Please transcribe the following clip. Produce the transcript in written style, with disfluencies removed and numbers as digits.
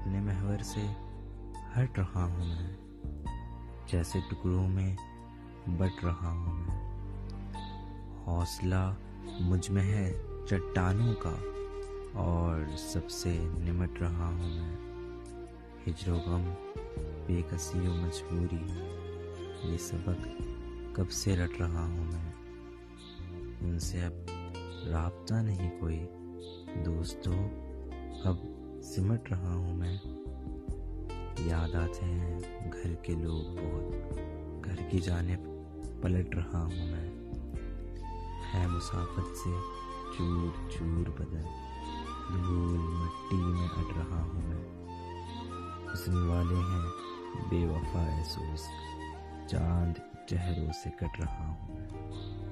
अपने महवर से हट रहा हूँ मैं, जैसे टुकड़ों में बट रहा हूँ मैं। हौसला मुझ में है चट्टानों का और सबसे निमट रहा हूँ मैं। हिज्र गम, बेकसी व मजबूरी, ये सबक कब से रट रहा हूँ मैं। उनसे अब राब्ता नहीं कोई, दोस्तों अब सिमट रहा हूँ मैं। याद आते हैं घर के लोग बहुत, घर की जानिब पलट रहा हूँ मैं। है मुसाफत से चूर चूर बदन, धूल मिट्टी में अट रहा हूँ मैं। हुस्न वाले हैं बेवफा एहसूस, चांद चेहरों से कट रहा हूँ मैं।